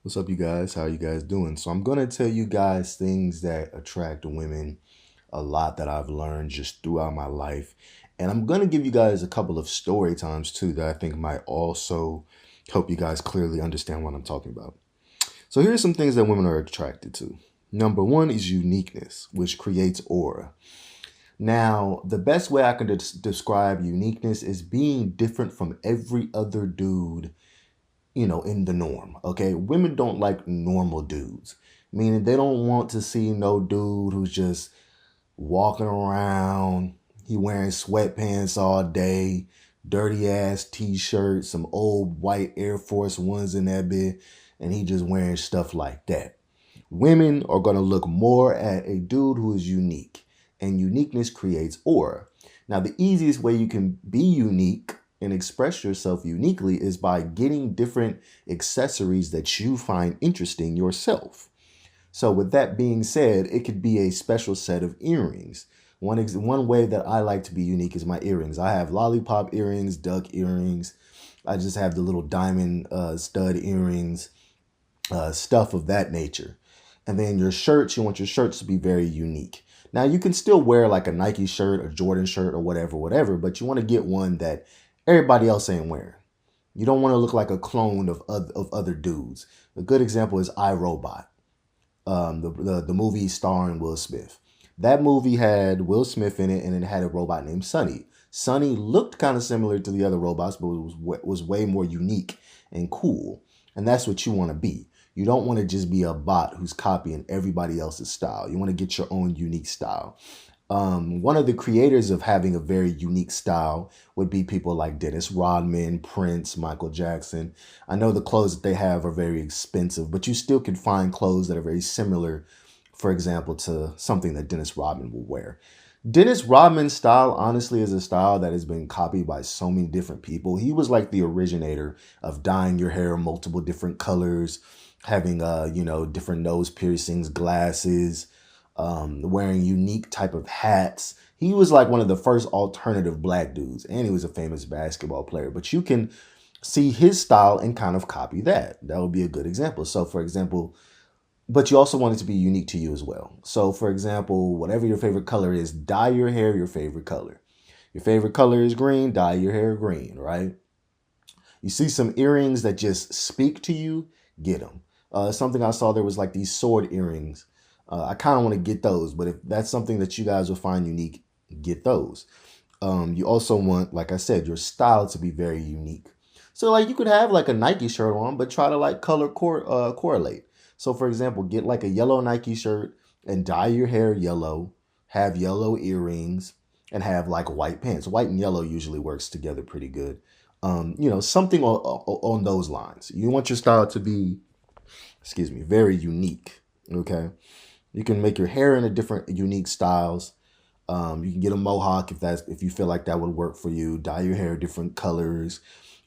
What's up, you guys? How you guys doing? So I'm gonna tell you guys things that attract women a lot that I've learned just throughout my life. And I'm gonna give you guys a couple of story times too that I think might also help you guys clearly understand what I'm talking about. So here's some things that women are attracted to. Number one is uniqueness, which creates aura. Now, the best way I can describe uniqueness is being different from every other dude in the norm. Okay. Women don't like normal dudes, meaning they don't want to see no dude who's just walking around. He wearing sweatpants all day, dirty ass t-shirt, some old white Air Force Ones in that bit, and he just wearing stuff like that. Women are going to look more at a dude who is unique, and uniqueness creates aura. Now, the easiest way you can be unique and express yourself uniquely is by getting different accessories that you find interesting yourself. So, with that being said, it could be a special set of earrings. One way that I like to be unique is my earrings. I have lollipop earrings, duck earrings. I just have the little diamond stud earrings, stuff of that nature. And then your shirts, you want your shirts to be very unique. Now, you can still wear like a Nike shirt, a Jordan shirt, or whatever, but you want to get one that everybody else ain't wearing. You don't want to look like a clone of other dudes. A good example is iRobot, the movie starring Will Smith. That movie had Will Smith in it, and it had a robot named Sunny. Sunny looked kind of similar to the other robots, but was way more unique and cool. And that's what you want to be. You don't want to just be a bot who's copying everybody else's style. You want to get your own unique style. One of the creators of having a very unique style would be people like Dennis Rodman, Prince, Michael Jackson. I know the clothes that they have are very expensive, but you still can find clothes that are very similar, for example, to something that Dennis Rodman will wear. Dennis Rodman's style, honestly, is a style that has been copied by so many different people. He was like the originator of dyeing your hair multiple different colors, having, different nose piercings, glasses, wearing unique type of hats. He was like one of the first alternative black dudes, and he was a famous basketball player. But you can see his style and kind of copy that. That would be a good example. So, for example, but you also want it to be unique to you as well. So, for example, whatever your favorite color is, dye your hair your favorite color. Your favorite color is green, dye your hair green, right? You see some earrings that just speak to you, get them. Something I saw there was like these sword earrings. I kind of want to get those, but if that's something that you guys will find unique, get those. You also want, like I said, your style to be very unique. So like you could have like a Nike shirt on, but try to like correlate. So for example, get like a yellow Nike shirt and dye your hair yellow, have yellow earrings, and have like white pants. White and yellow usually works together pretty good. Something on those lines. You want your style to be, very unique. Okay. You can make your hair in a different unique styles. You can get a mohawk if you feel like that would work for you. Dye your hair different colors.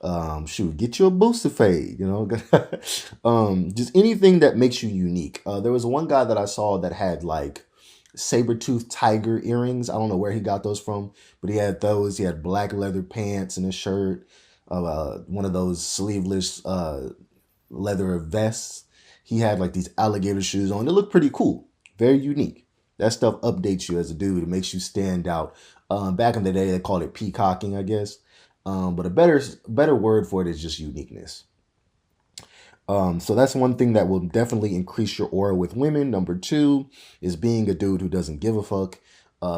Get you a booster fade. Just anything that makes you unique. There was one guy that I saw that had like saber-toothed tiger earrings. I don't know where he got those from, but he had those. He had black leather pants and a shirt, one of those sleeveless leather vests. He had like these alligator shoes on. It looked pretty cool, very unique. That stuff updates you as a dude. It makes you stand out. Back in the day, they called it peacocking, I guess. But a better word for it is just uniqueness. So that's one thing that will definitely increase your aura with women. Number two is being a dude who doesn't give a fuck.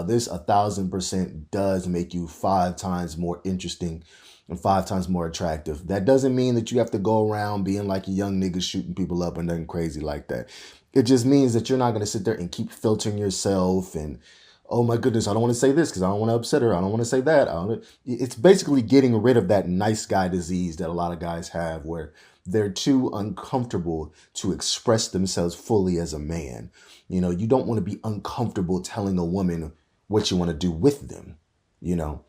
This 1,000% does make you 5 times more interesting and 5 times more attractive. That doesn't mean that you have to go around being like a young nigga shooting people up and nothing crazy like that. It just means that you're not going to sit there and keep filtering yourself and, oh my goodness, I don't want to say this because I don't want to upset her. I don't want to say that. It's basically getting rid of that nice guy disease that a lot of guys have where they're too uncomfortable to express themselves fully as a man. You don't want to be uncomfortable telling a woman what you want to do with them. You know,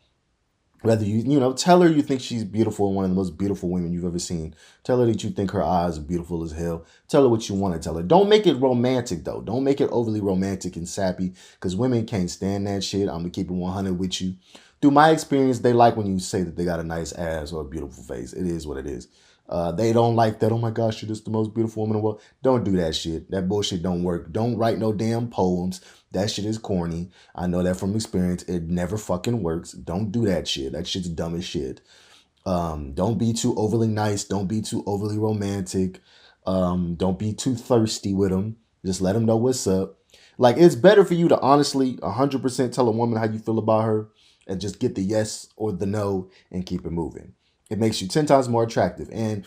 Whether tell her you think she's beautiful, one of the most beautiful women you've ever seen. Tell her that you think her eyes are beautiful as hell. Tell her what you want to tell her. Don't make it romantic, though. Don't make it overly romantic and sappy, because women can't stand that shit. I'm going to keep it 100 with you. Through my experience, they like when you say that they got a nice ass or a beautiful face. It is what it is. They don't like that. Oh my gosh, you're just the most beautiful woman in the world. Don't do that shit. That bullshit don't work. Don't write no damn poems. That shit is corny. I know that from experience. It never fucking works. Don't do that shit. That shit's dumb as shit. Don't be too overly nice. Don't be too overly romantic. Don't be too thirsty with them. Just let them know what's up. Like, it's better for you to honestly 100% tell a woman how you feel about her and just get the yes or the no and keep it moving. It makes you 10 times more attractive. And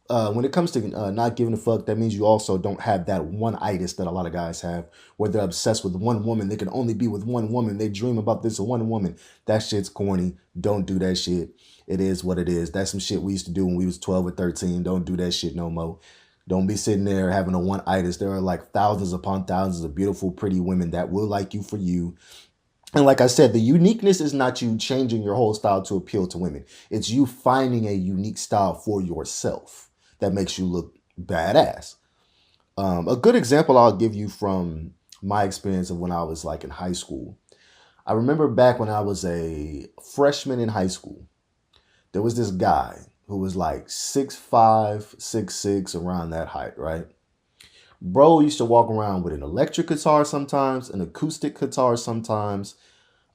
when it comes to not giving a fuck, that means you also don't have that one-itis that a lot of guys have, where they're obsessed with one woman. They can only be with one woman. They dream about this one woman. That shit's corny. Don't do that shit. It is what it is. That's some shit we used to do when we was 12 or 13. Don't do that shit no more. Don't be sitting there having a one-itis. There are like thousands upon thousands of beautiful, pretty women that will like you for you. And like I said, the uniqueness is not you changing your whole style to appeal to women. It's you finding a unique style for yourself that makes you look badass. A good example I'll give you from my experience of when I was like in high school. I remember back when I was a freshman in high school, there was this guy who was like 6'5", 6'6", around that height, right? Bro used to walk around with an electric guitar sometimes, an acoustic guitar sometimes.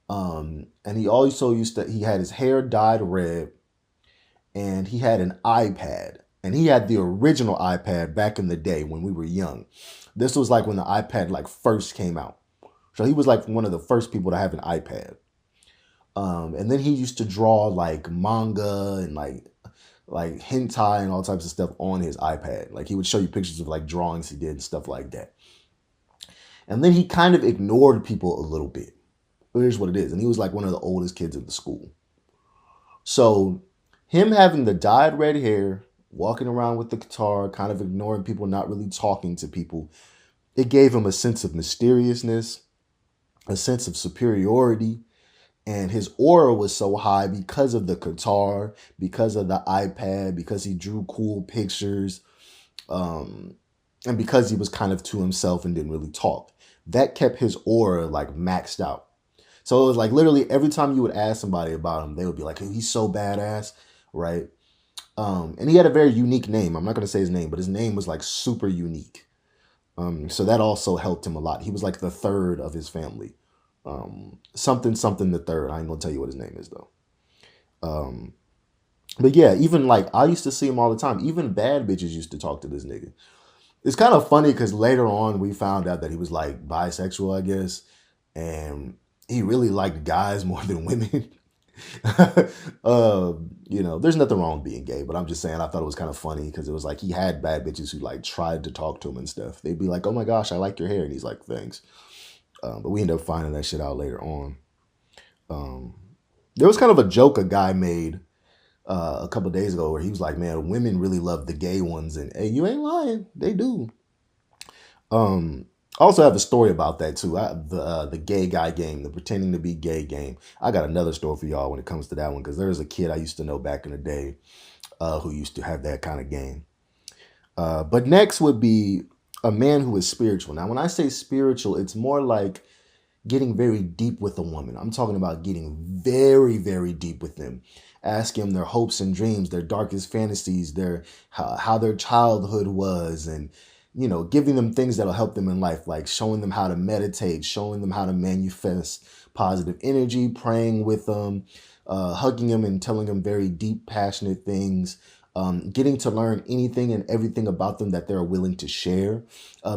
And he also he had his hair dyed red, and he had an iPad. And he had the original iPad back in the day when we were young. This was like when the iPad like first came out. So he was like one of the first people to have an iPad. And then he used to draw like manga and like hentai and all types of stuff on his iPad. Like he would show you pictures of like drawings he did and stuff like that. And then he kind of ignored people a little bit. But here's what it is. And he was like one of the oldest kids in the school. So him having the dyed red hair, walking around with the guitar, kind of ignoring people, not really talking to people, it gave him a sense of mysteriousness, a sense of superiority. And his aura was so high because of the guitar, because of the iPad, because he drew cool pictures, and because he was kind of to himself and didn't really talk. That kept his aura like maxed out. So it was like literally every time you would ask somebody about him, they would be like, hey, he's so badass, right? And he had a very unique name. I'm not going to say his name, but his name was like super unique. So that also helped him a lot. He was like the third of his family. Something the third. I ain't gonna tell you what his name is though. But yeah, even like I used to see him all the time. Even bad bitches used to talk to this nigga. It's kind of funny because later on we found out that he was like bisexual, I guess, and he really liked guys more than women. There's nothing wrong with being gay, but I'm just saying I thought it was kind of funny because it was like he had bad bitches who like tried to talk to him and stuff. They'd be like, "Oh my gosh, I like your hair," and he's like, "Thanks." But we ended up finding that shit out later on. There was kind of a joke a guy made a couple of days ago where he was like, man, women really love the gay ones. And hey, you ain't lying. They do. I also have a story about that too. The gay guy game, the pretending to be gay game. I got another story for y'all when it comes to that one because there's a kid I used to know back in the day who used to have that kind of game. But next would be a man who is spiritual. Now, when I say spiritual, it's more like getting very deep with a woman. I'm talking about getting very, very deep with them. Asking them their hopes and dreams, their darkest fantasies, how their childhood was, and giving them things that'll help them in life, like showing them how to meditate, showing them how to manifest positive energy, praying with them, hugging them and telling them very deep, passionate things. Getting to learn anything and everything about them that they're willing to share,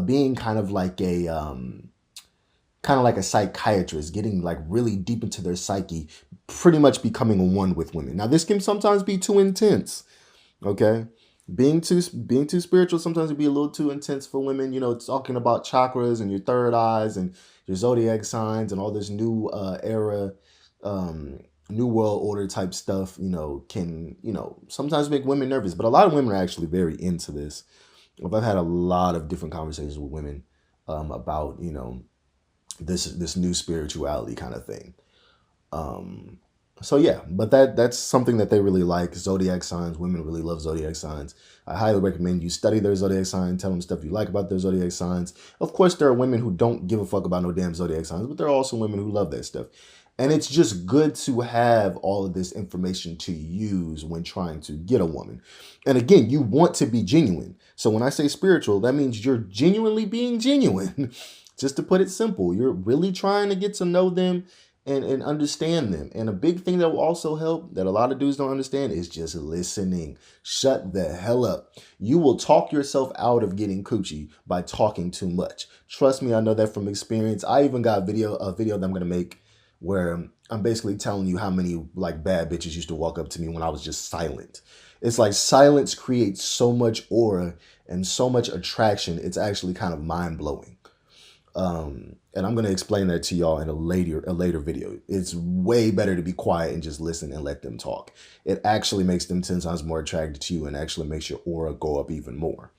being kind of like a psychiatrist, getting like really deep into their psyche, pretty much becoming one with women. Now, this can sometimes be too intense. Okay, being too spiritual sometimes can be a little too intense for women. Talking about chakras and your third eyes and your zodiac signs and all this new era. New world order type stuff, can, sometimes make women nervous, but a lot of women are actually very into this. I've had a lot of different conversations with women about, this new spirituality kind of thing. So yeah, but that's something that they really like. Zodiac signs, women really love zodiac signs. I highly recommend you study their zodiac sign, tell them stuff you like about their zodiac signs. Of course, there are women who don't give a fuck about no damn zodiac signs, but there are also women who love that stuff. And it's just good to have all of this information to use when trying to get a woman. And again, you want to be genuine. So when I say spiritual, that means you're genuinely being genuine. Just to put it simple, you're really trying to get to know them and understand them. And a big thing that will also help that a lot of dudes don't understand is just listening. Shut the hell up. You will talk yourself out of getting coochie by talking too much. Trust me, I know that from experience. I even got a video that I'm going to make where I'm basically telling you how many like bad bitches used to walk up to me when I was just silent. It's like silence creates so much aura and so much attraction. It's actually kind of mind blowing. And I'm going to explain that to y'all in a later video. It's way better to be quiet and just listen and let them talk. It actually makes them 10 times more attracted to you and actually makes your aura go up even more.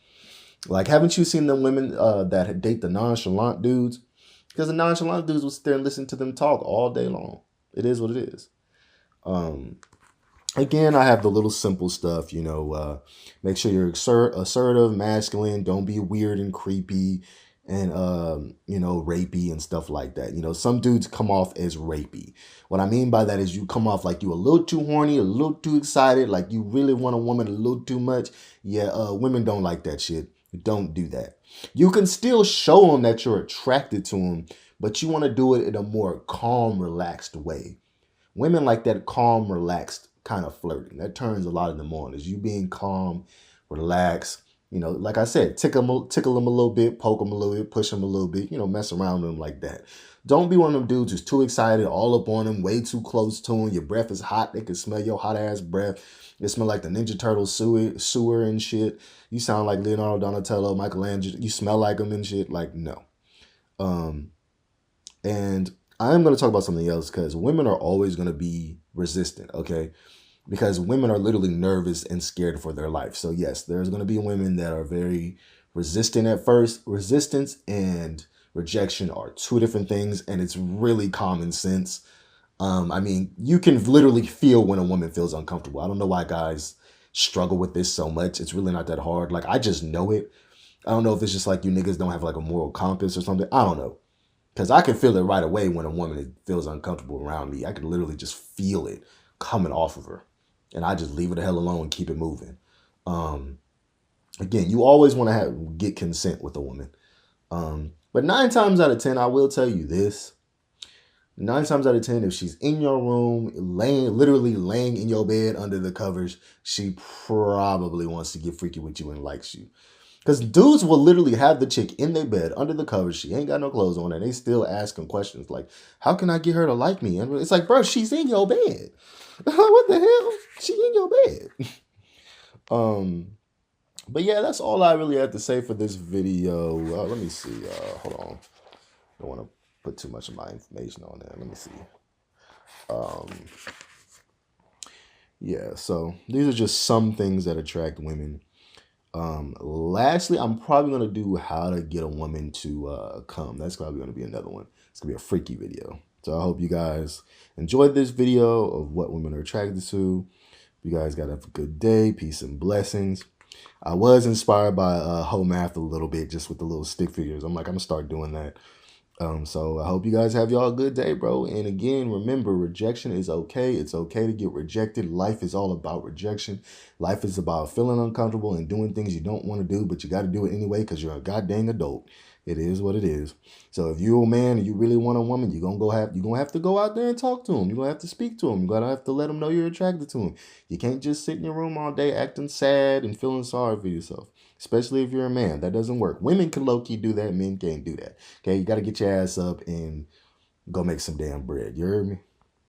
Like, haven't you seen them women that date the nonchalant dudes? Because the nonchalant dudes will sit there and listen to them talk all day long. It is what it is. Again, I have the little simple stuff, you know, make sure you're assertive, masculine, don't be weird and creepy and, you know, rapey and stuff like that. You know, some dudes come off as rapey. What I mean by that is you come off like you a little too horny, a little too excited, like you really want a woman a little too much. Yeah, women don't like that shit. Don't do that. You can still show them that you're attracted to them, but you want to do it in a more calm, relaxed way. Women like that calm, relaxed kind of flirting. That turns a lot of them on. Is you being calm, relaxed. You know, like I said, tickle them a little bit, poke them a little bit, push them a little bit, you know, mess around with them like that. Don't be one of them dudes who's too excited, all up on them, way too close to them. Your breath is hot. They can smell your hot ass breath. It smell like the Ninja Turtle sewer and shit. You sound like Leonardo Donatello, Michelangelo. You smell like them and shit. Like, no. And I am going to talk about something else because women are always going to be resistant, okay? Because women are literally nervous and scared for their life. So yes, there's going to be women that are very resistant at first. Resistance and rejection are two different things, and it's really common sense. I mean, you can literally feel when a woman feels uncomfortable. I don't know why guys struggle with this so much. It's really not that hard. Like, I just know it. I don't know if it's just like you niggas don't have like a moral compass or something. I don't know. Because I can feel it right away when a woman feels uncomfortable around me. I can literally just feel it coming off of her. And I just leave her the hell alone and keep it moving. Again, you always want to get consent with a woman. But 9 times out of 10, I will tell you this. 9 times out of 10, if she's in your room, literally laying in your bed under the covers, she probably wants to get freaky with you and likes you. Because dudes will literally have the chick in their bed under the covers. She ain't got no clothes on, and they still asking questions like, how can I get her to like me? And it's like, bro, she's in your bed. What the hell? She in your bed. But yeah, that's all I really have to say for this video. Let me see. Hold on. I don't want to put too much of my information on there. Let me see. Yeah, so these are just some things that attract women. Lastly, I'm probably going to do how to get a woman to come. That's probably going to be another one. It's going to be a freaky video. So I hope you guys enjoyed this video of what women are attracted to. You guys got to have a good day. Peace and blessings. I was inspired by Hoe Math a little bit, just with the little stick figures. I'm like, I'm going to start doing that. So I hope you guys have y'all a good day, bro. And again, remember, rejection is okay. It's okay to get rejected. Life is all about rejection. Life is about feeling uncomfortable and doing things you don't want to do, but you got to do it anyway because you're a goddamn adult. It is what it is. So if you're a man and you really want a woman, you're gonna have to go out there and talk to him. You're gonna have to speak to him. You're gonna have to let him know you're attracted to him. You can't just sit in your room all day acting sad and feeling sorry for yourself. Especially if you're a man. That doesn't work. Women can low-key do that. Men can't do that. Okay, you got to get your ass up and go make some damn bread. You heard me?